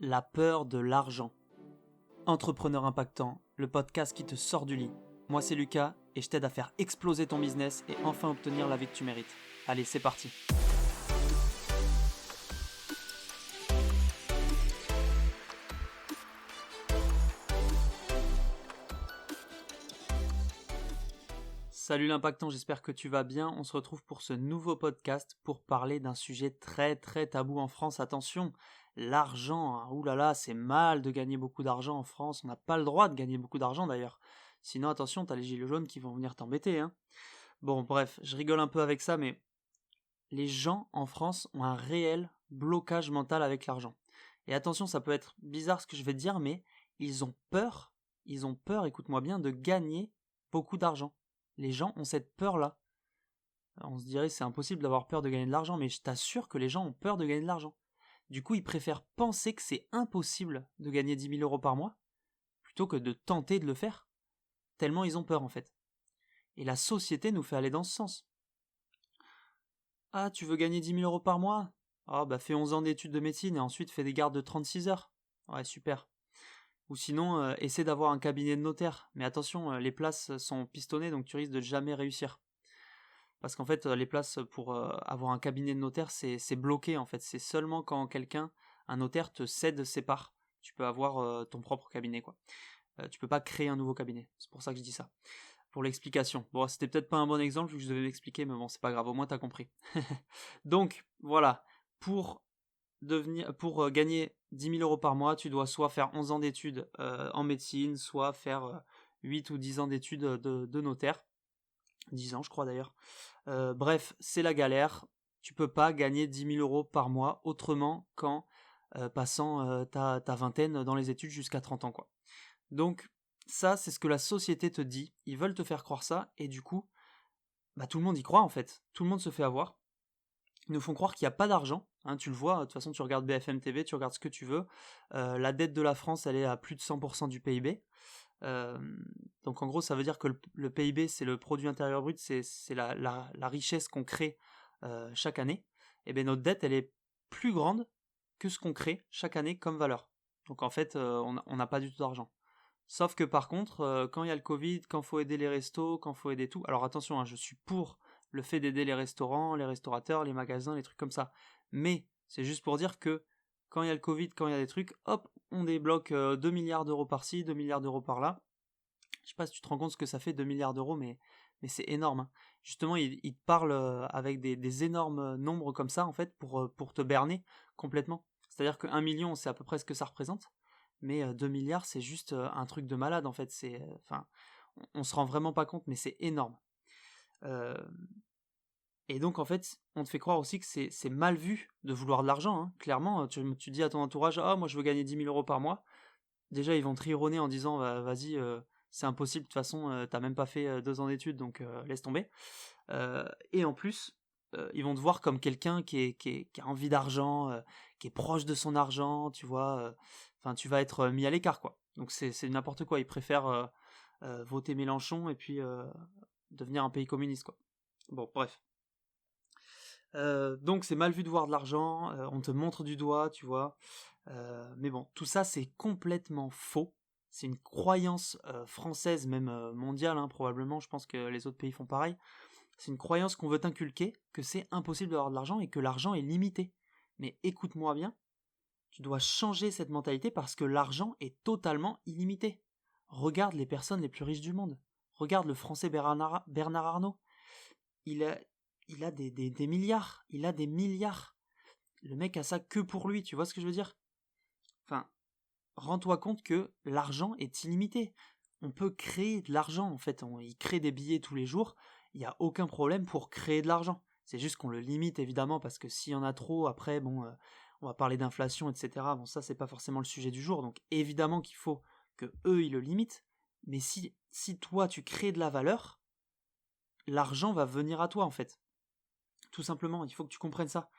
La peur de l'argent. Entrepreneur impactant, le podcast qui te sort du lit. Moi c'est Lucas et je t'aide à faire exploser ton business et enfin obtenir la vie que tu mérites. Allez, c'est parti. Salut l'impactant, j'espère que tu vas bien. On se retrouve pour ce nouveau podcast pour parler d'un sujet très tabou en France. Attention, l'argent, hein. Ouh là là, c'est mal de gagner beaucoup d'argent en France. On n'a pas le droit de gagner beaucoup d'argent d'ailleurs. Sinon attention, t'as les gilets jaunes qui vont venir t'embêter, hein. Bon bref, je rigole un peu avec ça, mais les gens en France ont un réel blocage mental avec l'argent. Et attention, ça peut être bizarre ce que je vais te dire, mais ils ont peur, écoute-moi bien, de gagner beaucoup d'argent. Les gens ont cette peur-là. On se dirait c'est impossible d'avoir peur de gagner de l'argent, mais je t'assure que les gens ont peur de gagner de l'argent. Du coup, ils préfèrent penser que c'est impossible de gagner 10 000 euros par mois, plutôt que de tenter de le faire, tellement ils ont peur en fait. Et la société nous fait aller dans ce sens. Ah, tu veux gagner 10 000 euros par mois? Ah, bah fais 11 ans d'études de médecine et ensuite fais des gardes de 36 heures. Ouais, super. Ou sinon, essaie d'avoir un cabinet de notaire. Mais attention, les places sont pistonnées, donc tu risques de jamais réussir. Parce qu'en fait, les places pour avoir un cabinet de notaire, c'est bloqué en fait. C'est seulement quand un notaire te cède ses parts. Tu peux avoir ton propre cabinet, quoi. Tu peux pas créer un nouveau cabinet. C'est pour ça que je dis ça. Pour l'explication. Bon, c'était peut-être pas un bon exemple vu que je devais m'expliquer, mais bon, c'est pas grave, au moins t'as compris. Donc, voilà. Pour gagner 10 000 euros par mois, tu dois soit faire 11 ans d'études en médecine, soit faire 8 ou 10 ans d'études de notaire. 10 ans, je crois d'ailleurs. Bref, c'est la galère. Tu peux pas gagner 10 000 euros par mois autrement qu'en passant ta vingtaine dans les études jusqu'à 30 ans, quoi. Donc, ça, c'est ce que la société te dit. Ils veulent te faire croire ça, et du coup, bah, tout le monde y croit, en fait. Tout le monde se fait avoir. Ils nous font croire qu'il n'y a pas d'argent. Hein, tu le vois, de toute façon, tu regardes BFM TV, tu regardes ce que tu veux. La dette de la France, elle est à plus de 100% du PIB. Donc en gros, ça veut dire que le PIB, c'est le produit intérieur brut, c'est la richesse qu'on crée chaque année. Et bien notre dette, elle est plus grande que ce qu'on crée chaque année comme valeur. Donc en fait, on n'a pas du tout d'argent. Sauf que par contre, quand il y a le Covid, quand faut aider les restos, quand faut aider tout, alors attention, hein, je suis pour le fait d'aider les restaurants, les restaurateurs, les magasins, les trucs comme ça. Mais c'est juste pour dire que quand il y a le Covid, quand il y a des trucs, hop, on débloque 2 milliards d'euros par-ci, 2 milliards d'euros par-là. Je sais pas si tu te rends compte ce que ça fait 2 milliards d'euros, mais c'est énorme, hein. Justement, il te parle avec des énormes nombres comme ça, en fait, pour te berner complètement. C'est-à-dire que 1 million, c'est à peu près ce que ça représente, mais 2 milliards, c'est juste un truc de malade, en fait. On se rend vraiment pas compte, mais c'est énorme. Et donc, en fait, on te fait croire aussi que c'est mal vu de vouloir de l'argent, hein. Clairement, tu dis à ton entourage, ah, moi je veux gagner 10 000 euros par mois. Déjà, ils vont te rironner en disant, vas-y, c'est impossible, de toute façon, t'as même pas fait 2 ans d'études, donc laisse tomber. Et en plus, ils vont te voir comme quelqu'un qui a envie d'argent, qui est proche de son argent, tu vois. Enfin, tu vas être mis à l'écart, quoi. Donc c'est n'importe quoi. Ils préfèrent voter Mélenchon et puis devenir un pays communiste, quoi. Bon, bref. Donc c'est mal vu de voir de l'argent, on te montre du doigt, tu vois. Mais bon, tout ça c'est complètement faux. C'est une croyance française, même mondiale, hein, probablement. Je pense que les autres pays font pareil. C'est une croyance qu'on veut t'inculquer, que c'est impossible d'avoir de l'argent et que l'argent est limité. Mais écoute-moi bien, tu dois changer cette mentalité parce que l'argent est totalement illimité. Regarde les personnes les plus riches du monde. Regarde le français Bernard Arnault. Il a des milliards. Il a des milliards. Le mec a ça que pour lui, tu vois ce que je veux dire? Enfin, rends-toi compte que l'argent est illimité. On peut créer de l'argent, en fait. Il crée des billets tous les jours. Il n'y a aucun problème pour créer de l'argent. C'est juste qu'on le limite, évidemment, parce que s'il y en a trop, après, bon, on va parler d'inflation, etc. Bon, ça, c'est pas forcément le sujet du jour. Donc, évidemment qu'il faut que eux, ils le limitent. Mais si toi, tu crées de la valeur, l'argent va venir à toi, en fait. Tout simplement, il faut que tu comprennes ça.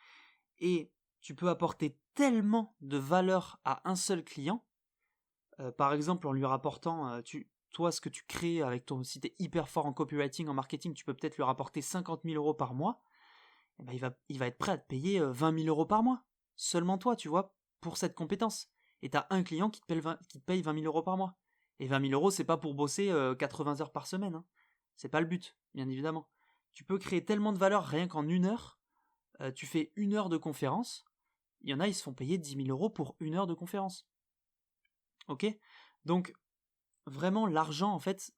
Et tu peux apporter tellement de valeur à un seul client, par exemple en lui rapportant, toi ce que tu crées avec si t'es hyper fort en copywriting, en marketing, tu peux peut-être lui rapporter 50 000 euros par mois, et ben il va être prêt à te payer 20 000 euros par mois, seulement toi, tu vois, pour cette compétence. et tu as un client qui te paye 20 000 euros par mois. Et 20 000 euros, c'est pas pour bosser 80 heures par semaine. Hein. C'est pas le but, bien évidemment. Tu peux créer tellement de valeur rien qu'en 1 heure. Tu fais 1 heure de conférence. Il y en a, ils se font payer 10 000 euros pour 1 heure de conférence. Ok ? Donc, vraiment, l'argent, en fait,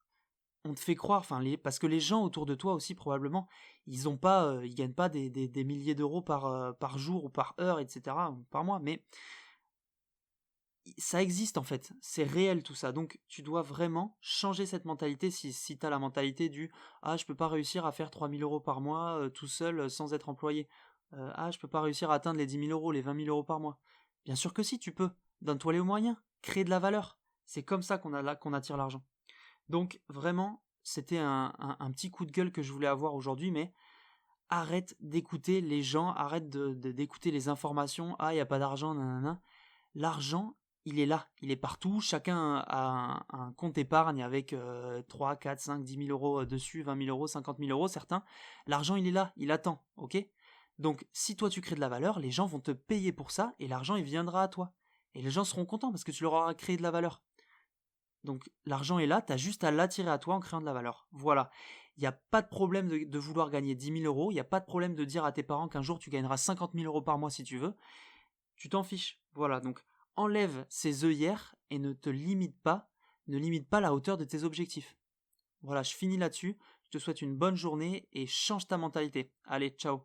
on te fait croire, parce que les gens autour de toi aussi, probablement, ils gagnent pas des milliers d'euros par jour ou par heure, etc., ou par mois, mais ça existe en fait, c'est réel tout ça. Donc tu dois vraiment changer cette mentalité si tu as la mentalité du ah, je peux pas réussir à faire 3 000 euros par mois tout seul sans être employé. Ah, je peux pas réussir à atteindre les 10 000 euros, les 20 000 euros par mois. Bien sûr que si, tu peux. Donne-toi les moyens, crée de la valeur. C'est comme ça qu'on attire l'argent. Donc vraiment, c'était un petit coup de gueule que je voulais avoir aujourd'hui, mais arrête d'écouter les gens, arrête d'écouter les informations. Ah, il n'y a pas d'argent, nanana. L'argent, il est là, il est partout. Chacun a un compte épargne avec 3, 4, 5, 10 000 euros dessus, 20 000 euros, 50 000 euros, certains. L'argent, il est là, il attend, ok ? Donc, si toi tu crées de la valeur, les gens vont te payer pour ça et l'argent, il viendra à toi. Et les gens seront contents parce que tu leur auras créé de la valeur. Donc, l'argent est là, tu as juste à l'attirer à toi en créant de la valeur. Voilà. Il n'y a pas de problème de vouloir gagner 10 000 euros. Il n'y a pas de problème de dire à tes parents qu'un jour tu gagneras 50 000 euros par mois si tu veux. Tu t'en fiches. Voilà, donc enlève ces œillères et ne limite pas la hauteur de tes objectifs. Voilà, je finis là-dessus. Je te souhaite une bonne journée et change ta mentalité. Allez, ciao.